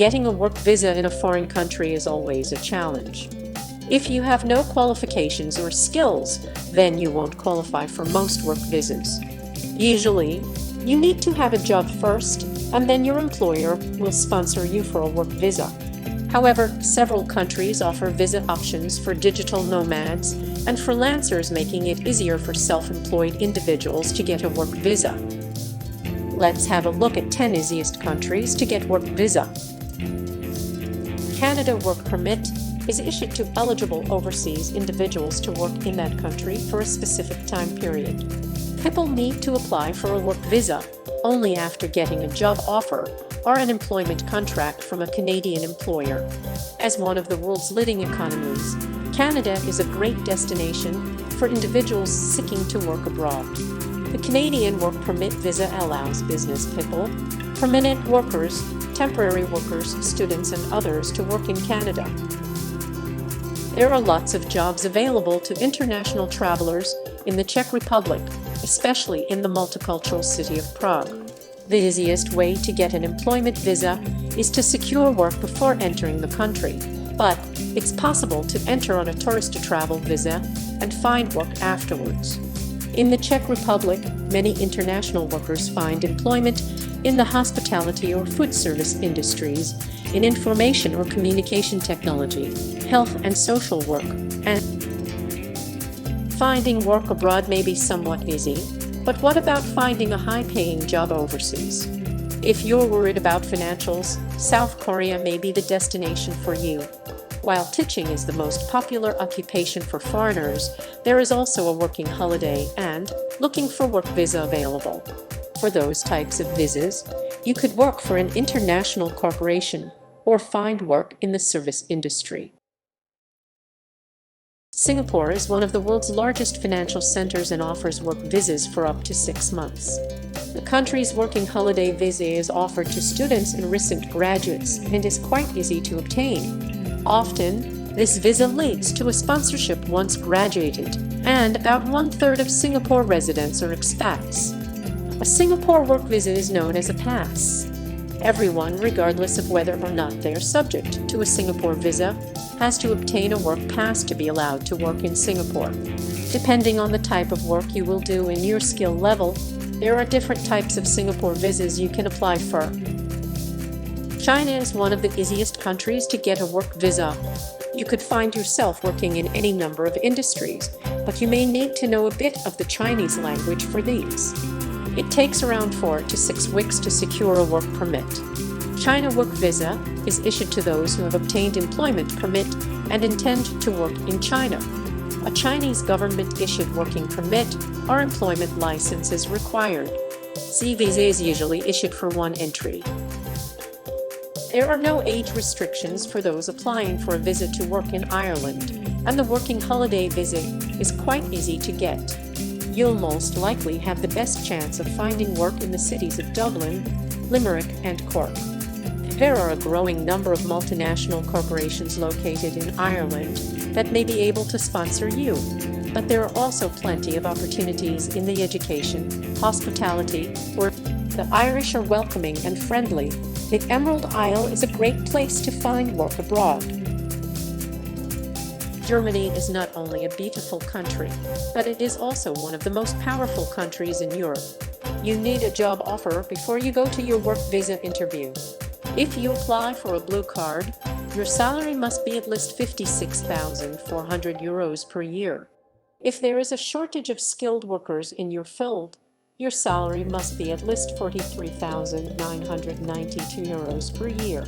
Getting a work visa in a foreign country is always a challenge. If you have no qualifications or skills, then you won't qualify for most work visas. Usually, you need to have a job first, and then your employer will sponsor you for a work visa. However, several countries offer visa options for digital nomads and freelancers, making it easier for self-employed individuals to get a work visa. Let's have a look at 10 easiest countries to get work visa. Canada Work Permit is issued to eligible overseas individuals to work in that country for a specific time period. People need to apply for a work visa only after getting a job offer or an employment contract from a Canadian employer. As one of the world's leading economies, Canada is a great destination for individuals seeking to work abroad. The Canadian Work Permit visa allows business people, permanent workers, temporary workers, students, and others to work in Canada. There are lots of jobs available to international travelers in the Czech Republic, especially in the multicultural city of Prague. The easiest way to get an employment visa is to secure work before entering the country, but it's possible to enter on a tourist travel visa and find work afterwards. In the Czech Republic, many international workers find employment in the hospitality or food service industries, in information or communication technology, health and social work, and finding work abroad may be somewhat easy, but what about finding a high-paying job overseas? If you're worried about financials, South Korea may be the destination for you. While teaching is the most popular occupation for foreigners, there is also a working holiday and looking for work visa available. For those types of visas, you could work for an international corporation or find work in the service industry. Singapore is one of the world's largest financial centers and offers work visas for up to 6 months. The country's working holiday visa is offered to students and recent graduates and is quite easy to obtain. Often, this visa leads to a sponsorship once graduated, and about 1/3 of Singapore residents are expats. A Singapore work visa is known as a pass. Everyone, regardless of whether or not they are subject to a Singapore visa, has to obtain a work pass to be allowed to work in Singapore. Depending on the type of work you will do and your skill level, there are different types of Singapore visas you can apply for. China is one of the easiest countries to get a work visa. You could find yourself working in any number of industries, but you may need to know a bit of the Chinese language for these. It takes around 4 to 6 weeks to secure a work permit. China Work Visa is issued to those who have obtained employment permit and intend to work in China. A Chinese government-issued working permit or employment license is required. C visa is usually issued for one entry. There are no age restrictions for those applying for a visa to work in Ireland, and the working holiday visa is quite easy to get. You'll most likely have the best chance of finding work in the cities of Dublin, Limerick, and Cork. There are a growing number of multinational corporations located in Ireland that may be able to sponsor you, but there are also plenty of opportunities in the education, hospitality, or the Irish are welcoming and friendly. The Emerald Isle is a great place to find work abroad. Germany is not only a beautiful country, but it is also one of the most powerful countries in Europe. You need a job offer before you go to your work visa interview. If you apply for a blue card, your salary must be at least €56,400 per year. If there is a shortage of skilled workers in your field, your salary must be at least €43,992 per year.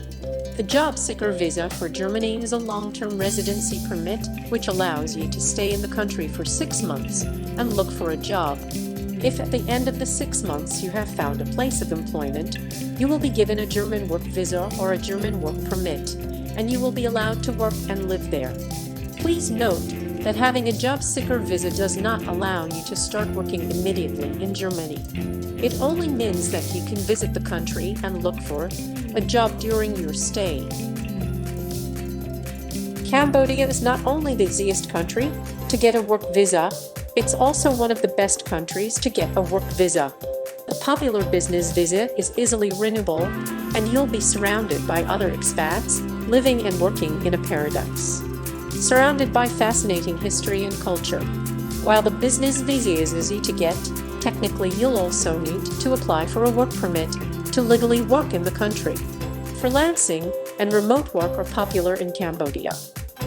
The job seeker visa for Germany is a long-term residency permit which allows you to stay in the country for 6 months and look for a job. If at the end of the 6 months you have found a place of employment, you will be given a German work visa or a German work permit, and you will be allowed to work and live there. Please note that having a job seeker visa does not allow you to start working immediately in Germany. It only means that you can visit the country and look for a job during your stay. Cambodia is not only the easiest country to get a work visa, it's also one of the best countries to get a work visa. The popular business visa is easily renewable and you'll be surrounded by other expats living and working in a paradise. Surrounded by fascinating history and culture. While the business visa is easy to get, technically you'll also need to apply for a work permit to legally work in the country. Freelancing and remote work are popular in Cambodia.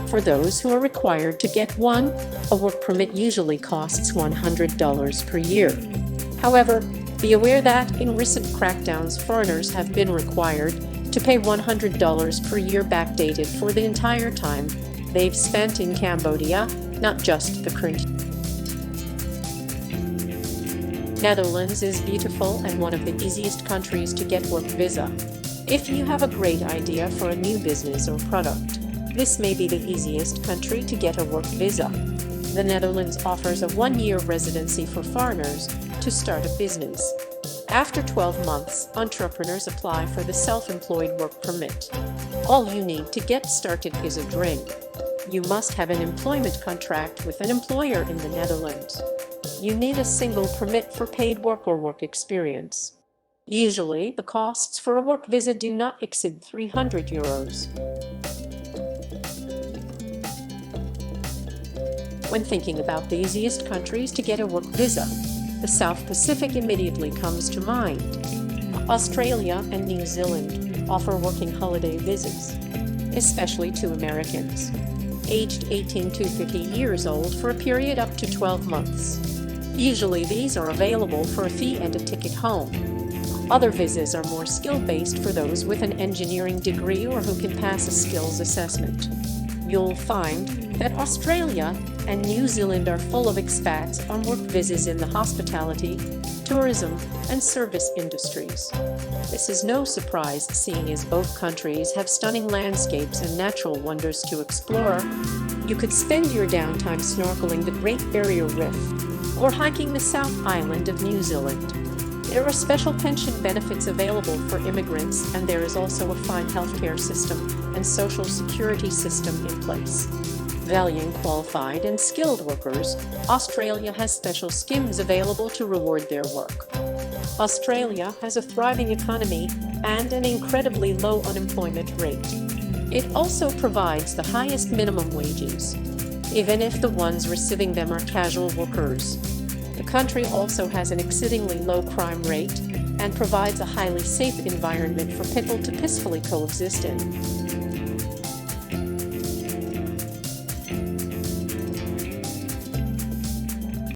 For those who are required to get one, a work permit usually costs $100 per year. However, be aware that in recent crackdowns, foreigners have been required to pay $100 per year backdated for the entire time they've spent in Cambodia, not just the current. Netherlands is beautiful and one of the easiest countries to get work visa. If you have a great idea for a new business or product, this may be the easiest country to get a work visa. The Netherlands offers a one-year residency for foreigners to start a business. After 12 months, entrepreneurs apply for the self-employed work permit. All you need to get started is a drink. You must have an employment contract with an employer in the Netherlands. You need a single permit for paid work or work experience. Usually, the costs for a work visa do not exceed €300. When thinking about the easiest countries to get a work visa, the South Pacific immediately comes to mind. Australia and New Zealand offer working holiday visas, especially to Americans, aged 18 to 50 years old for a period up to 12 months. Usually these are available for a fee and a ticket home. Other visas are more skill-based for those with an engineering degree or who can pass a skills assessment. You'll find that Australia and New Zealand are full of expats on work visas in the hospitality, tourism, and service industries. This is no surprise, seeing as both countries have stunning landscapes and natural wonders to explore. You could spend your downtime snorkeling the Great Barrier Reef or hiking the South Island of New Zealand. There are special pension benefits available for immigrants, and there is also a fine healthcare system and social security system in place. Valuing qualified and skilled workers, Australia has special schemes available to reward their work. Australia has a thriving economy and an incredibly low unemployment rate. It also provides the highest minimum wages, even if the ones receiving them are casual workers. The country also has an exceedingly low crime rate and provides a highly safe environment for people to peacefully coexist in.